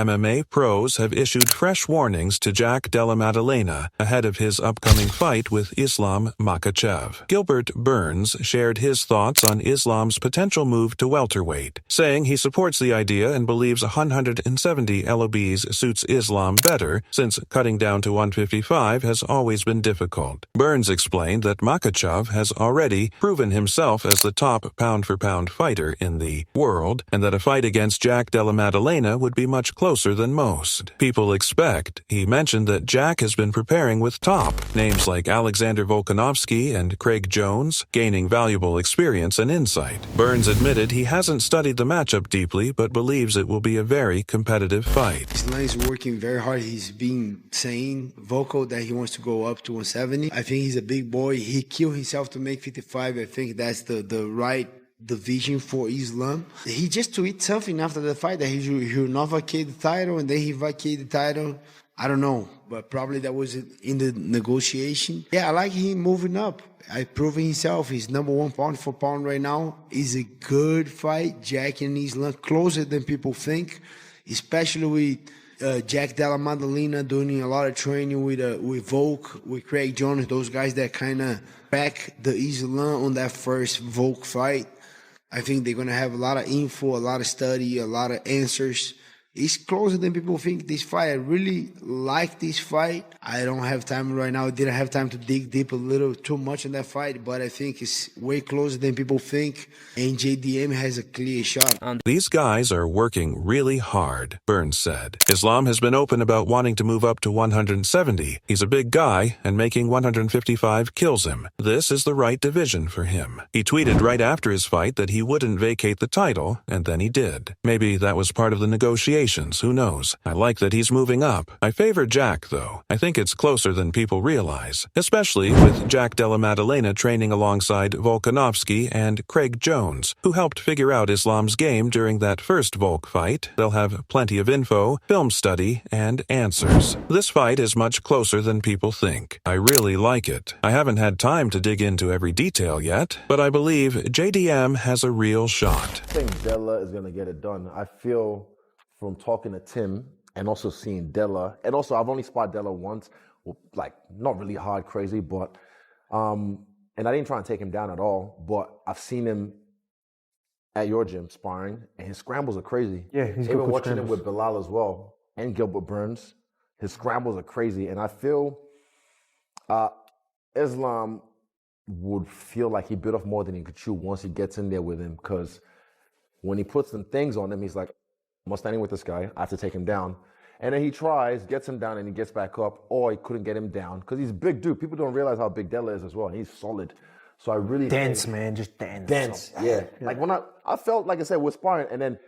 MMA pros have issued fresh warnings to Jack Della Maddalena ahead of his upcoming fight with Islam Makhachev. Gilbert Burns shared his thoughts on Islam's potential move to welterweight, saying he supports the idea and believes 170 lbs suits Islam better since cutting down to 155 has always been difficult. Burns explained that Makhachev has already proven himself as the top pound-for-pound fighter in the world, and that a fight against Jack Della Maddalena would be much closer than most people expect. He mentioned that Jack has been preparing with top names like Alexander Volkanovski and Craig Jones, gaining valuable experience and insight. Burns admitted he hasn't studied the matchup deeply, but believes it will be a very competitive fight. Islam is working very hard. He's been saying vocal that he wants to go up to 170. I think he's a big boy. He killed himself to make 55. I think that's the right division for Islam. He just tweeted something after the fight that he will not vacate the title, and then he vacated the title. I don't know, but probably that was in the negotiation. Yeah, I like him moving up. I proven himself. He's #1 pound for pound right now. It's a good fight. Jack and Islam closer than people think, especially with Jack Della Maddalena doing a lot of training with Volk, with Craig Jones, those guys that kind of back the Islam on that first Volk fight. I think they're going to have a lot of info, a lot of study, a lot of answers. It's closer than people think, this fight. I really like this fight. I don't have time right now. I didn't have time to dig deep a little too much in that fight, but I think it's way closer than people think, and JDM has a clear shot. These guys are working really hard, Burns said. Islam has been open about wanting to move up to 170. He's a big guy, and making 155 kills him. This is the right division for him. He tweeted right after his fight that he wouldn't vacate the title, and then he did. Maybe that was part of the negotiation. Who knows? I like that he's moving up. I favor Jack, though. I think it's closer than people realize, especially with Jack Della Maddalena training alongside Volkanovski and Craig Jones, who helped figure out Islam's game during that first Volk fight. They'll have plenty of info, film study, and answers. This fight is much closer than people think. I really like it. I haven't had time to dig into every detail yet, but I believe JDM has a real shot. I think Della is going to get it done. I feel from talking to Tim and also seeing Della, and also I've only sparred Della once, like not really hard crazy, but and I didn't try and take him down at all, but I've seen him at your gym sparring, and his scrambles are crazy. Yeah, he's good. Even watching him with Bilal as well, and Gilbert Burns, his scrambles are crazy, and I feel Islam would feel like he bit off more than he could chew once he gets in there with him, because when he puts some things on him, he's like, I'm standing with this guy, I have to take him down. And then he tries, gets him down, and he gets back up, or he couldn't get him down, because he's a big dude. People don't realize how big Della is as well, and he's solid. So I really dense, man, just dense. Dense, yeah. Like when I felt, like I said, we're sparring, and then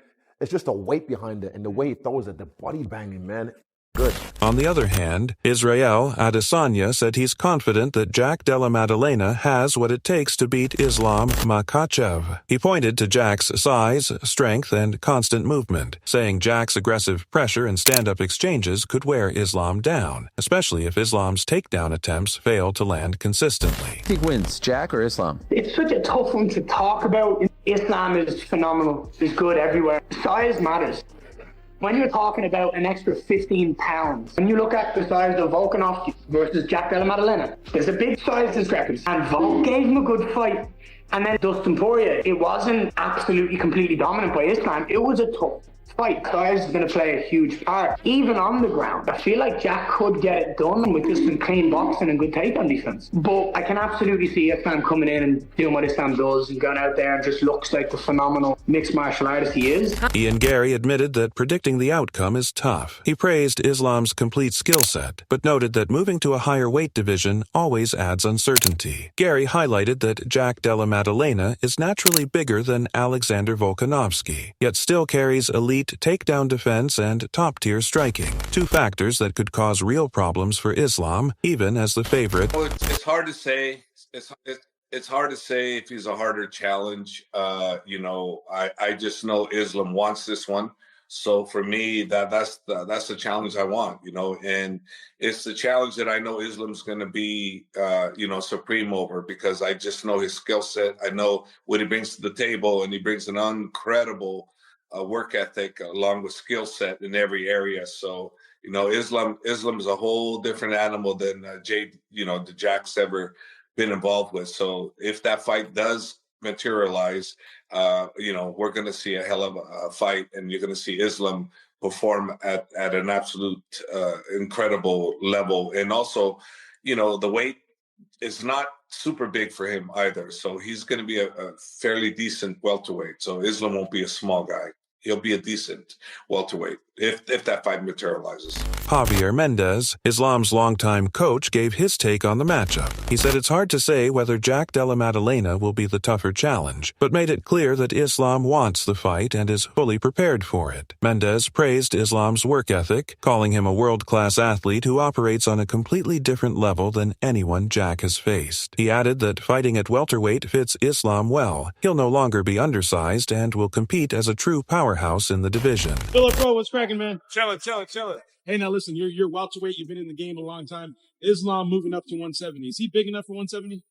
it's just a weight behind it, and the way he throws it, the body banging, man. Good. On the other hand, Israel Adesanya said he's confident that Jack Della Maddalena has what it takes to beat Islam Makhachev. He pointed to Jack's size, strength, and constant movement, saying Jack's aggressive pressure and stand-up exchanges could wear Islam down, especially if Islam's takedown attempts fail to land consistently. Who wins, Jack or Islam? It's such a tough one to talk about. Islam is phenomenal. He's good everywhere. Size matters. When you're talking about an extra 15 pounds, when you look at the size of Volkanovski versus Jack Della Maddalena, there's a big size discrepancy. And Volk gave him a good fight. And then Dustin Poirier, it wasn't absolutely completely dominant by Islam. It was a tough fight. Size is going to play a huge part. Even on the ground, I feel like Jack could get it done with just some clean boxing and good takedown defense. But I can absolutely see Islam coming in and doing what Islam does and going out there and just looks like the phenomenal mixed martial artist he is. Ian Gary admitted that predicting the outcome is tough. He praised Islam's complete skill set, but noted that moving to a higher weight division always adds uncertainty. Gary highlighted that Jack Della Maddalena is naturally bigger than Alexander Volkanovski, yet still carries elite takedown defense and top-tier striking, two factors that could cause real problems for Islam, even as the favorite. Well, it's hard to say. It's hard to say if he's a harder challenge. I just know Islam wants this one. So for me, that's the challenge I want, and it's the challenge that I know Islam's going to be, supreme over, because I just know his skill set. I know what he brings to the table, and he brings an incredible work ethic along with skill set in every area. So, Islam is a whole different animal than the Jack's ever been involved with. So if that fight does materialize, we're going to see a hell of a fight, and you're going to see Islam perform at an absolute incredible level. And also, the weight is not super big for him either. So he's going to be a fairly decent welterweight. So Islam won't be a small guy. He'll be a decent welterweight if that fight materializes. Javier Mendez, Islam's longtime coach, gave his take on the matchup. He said it's hard to say whether Jack Della Maddalena will be the tougher challenge, but made it clear that Islam wants the fight and is fully prepared for it. Mendez praised Islam's work ethic, calling him a world-class athlete who operates on a completely different level than anyone Jack has faced. He added that fighting at welterweight fits Islam well. He'll no longer be undersized and will compete as a true powerhouse in the division. Philip, bro, what's cracking, man? Chilling. Hey, now listen, you're welterweight. You've been in the game a long time. Islam moving up to 170. Is he big enough for 170?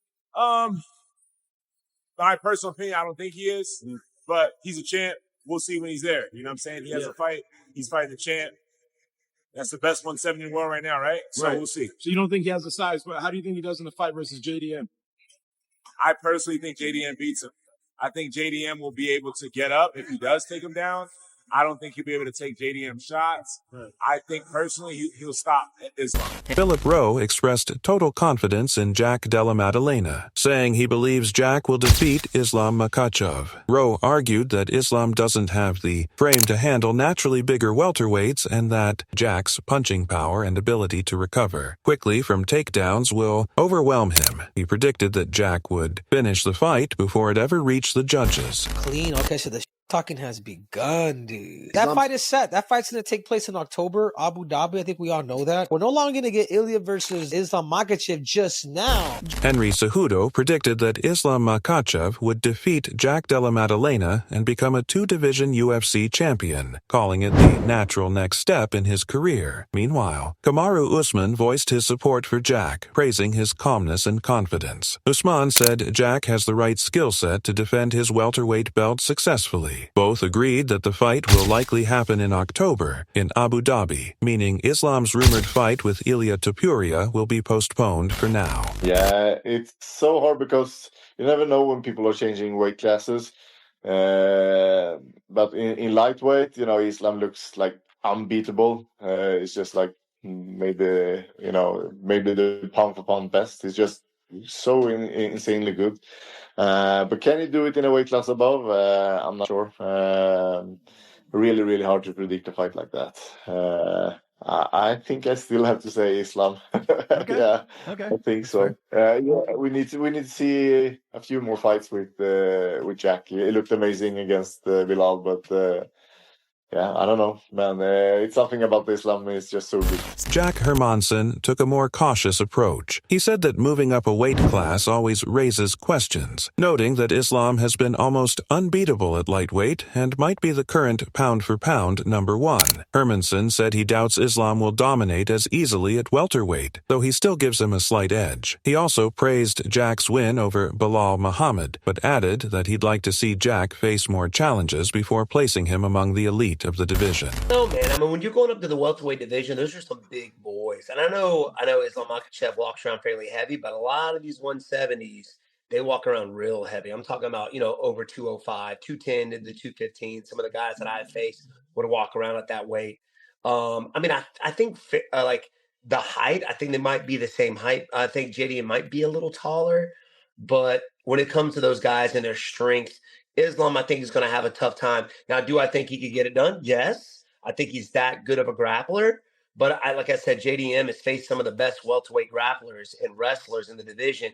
My personal opinion, I don't think he is, but he's a champ. We'll see when he's there. You know what I'm saying? He has a fight. He's fighting the champ. That's the best 170 in the world right now, right? So We'll see. So you don't think he has the size, but how do you think he does in the fight versus JDM? I personally think JDM beats him. I think JDM will be able to get up if he does take him down. I don't think he'll be able to take JDM shots. Right. I think personally he'll stop at Islam. Philip Rowe expressed total confidence in Jack Della Maddalena, saying he believes Jack will defeat Islam Makhachev. Rowe argued that Islam doesn't have the frame to handle naturally bigger welterweights and that Jack's punching power and ability to recover quickly from takedowns will overwhelm him. He predicted that Jack would finish the fight before it ever reached the judges. Clean. Okay, so the talking has begun, dude. That fight is set. That fight's going to take place in October, Abu Dhabi. I think we all know that. We're no longer going to get Ilya versus Islam Makhachev just now. Henry Cejudo predicted that Islam Makhachev would defeat Jack Della Maddalena and become a two-division UFC champion, calling it the natural next step in his career. Meanwhile, Kamaru Usman voiced his support for Jack, praising his calmness and confidence. Usman said Jack has the right skill set to defend his welterweight belt successfully. Both agreed that the fight will likely happen in October in Abu Dhabi, meaning Islam's rumored fight with Ilia Topuria will be postponed for now. Yeah, it's so hard because you never know when people are changing weight classes. But in lightweight, Islam looks like unbeatable. It's just like maybe the pound for pound best. It's just so insanely good. But can he do it in a weight class above? I'm not sure. Really, really hard to predict a fight like that. I think I still have to say Islam. Okay. Yeah, Okay. I think so. We need to see a few more fights with Jack. It looked amazing against Bilal, but I don't know, man. It's something about Islam is just so good. Jack Hermansson took a more cautious approach. He said that moving up a weight class always raises questions, noting that Islam has been almost unbeatable at lightweight and might be the current pound-for-pound number one. Hermansson said he doubts Islam will dominate as easily at welterweight, though he still gives him a slight edge. He also praised Jack's win over Bilal Muhammad, but added that he'd like to see Jack face more challenges before placing him among the elite of the division. No, man. I mean, when you're going up to the welterweight division, those are some big boys. And I know Islam Makhachev walks around fairly heavy, but a lot of these 170s, they walk around real heavy. I'm talking about, over 205, 210 to the 215. Some of the guys that I faced would walk around at that weight. I think like the height, I think they might be the same height. I think JD might be a little taller, but when it comes to those guys and their strength, Islam, I think, is going to have a tough time. Now, do I think he could get it done? Yes. I think he's that good of a grappler. But like I said, JDM has faced some of the best welterweight grapplers and wrestlers in the division.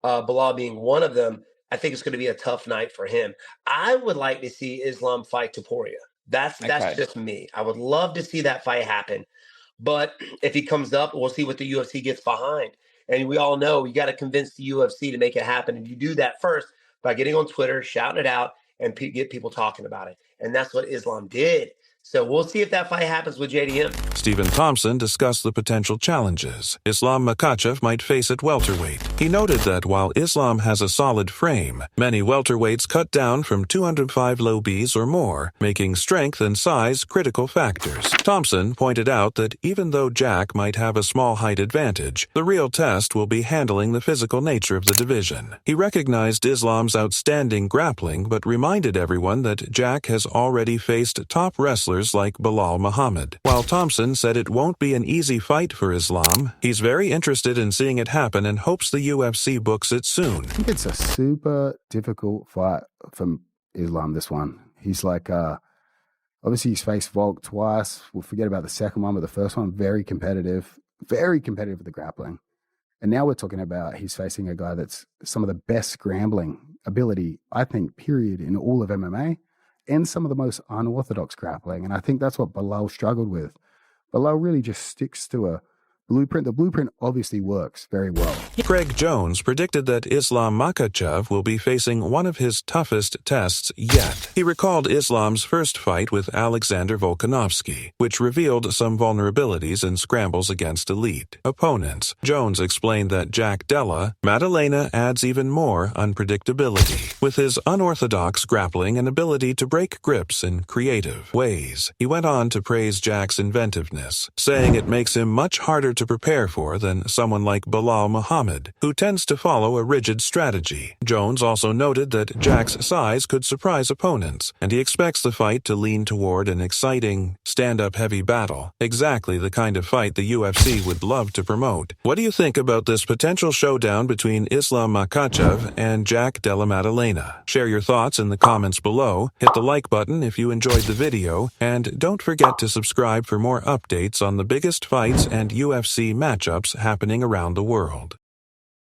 Bilal being one of them. I think it's going to be a tough night for him. I would like to see Islam fight Topuria. That's just me. I would love to see that fight happen. But if he comes up, we'll see what the UFC gets behind. And we all know you got to convince the UFC to make it happen. And you do that first by getting on Twitter, shouting it out, and get people talking about it. And that's what Islam did. So we'll see if that fight happens with JDM. Stephen Thompson discussed the potential challenges Islam Makhachev might face at welterweight. He noted that while Islam has a solid frame, many welterweights cut down from 205 lbs or more, making strength and size critical factors. Thompson pointed out that even though Jack might have a small height advantage, the real test will be handling the physical nature of the division. He recognized Islam's outstanding grappling, but reminded everyone that Jack has already faced top wrestlers like Belal Muhammad. While Thompson said it won't be an easy fight for Islam, he's very interested in seeing it happen and hopes the UFC books it soon. I think it's a super difficult fight for Islam, this one. He's like, obviously he's faced Volk twice. We'll forget about the second one, but the first one, very competitive with the grappling. And now we're talking about he's facing a guy that's some of the best scrambling ability, I think, period, in all of MMA, and some of the most unorthodox grappling. And I think that's what Belal struggled with. Belal really just sticks to a blueprint. The blueprint obviously works very well. Craig Jones predicted that Islam Makhachev will be facing one of his toughest tests yet. He recalled Islam's first fight with Alexander Volkanovski, which revealed some vulnerabilities in scrambles against elite opponents. Jones explained that Jack Della Maddalena adds even more unpredictability, with his unorthodox grappling and ability to break grips in creative ways. He went on to praise Jack's inventiveness, saying it makes him much harder to prepare for than someone like Belal Muhammad, who tends to follow a rigid strategy. Jones also noted that Jack's size could surprise opponents, and he expects the fight to lean toward an exciting, stand-up heavy battle, exactly the kind of fight the UFC would love to promote. What do you think about this potential showdown between Islam Makhachev and Jack Della Maddalena? Share your thoughts in the comments below, hit the like button if you enjoyed the video, and don't forget to subscribe for more updates on the biggest fights and UFC matchups happening around the world.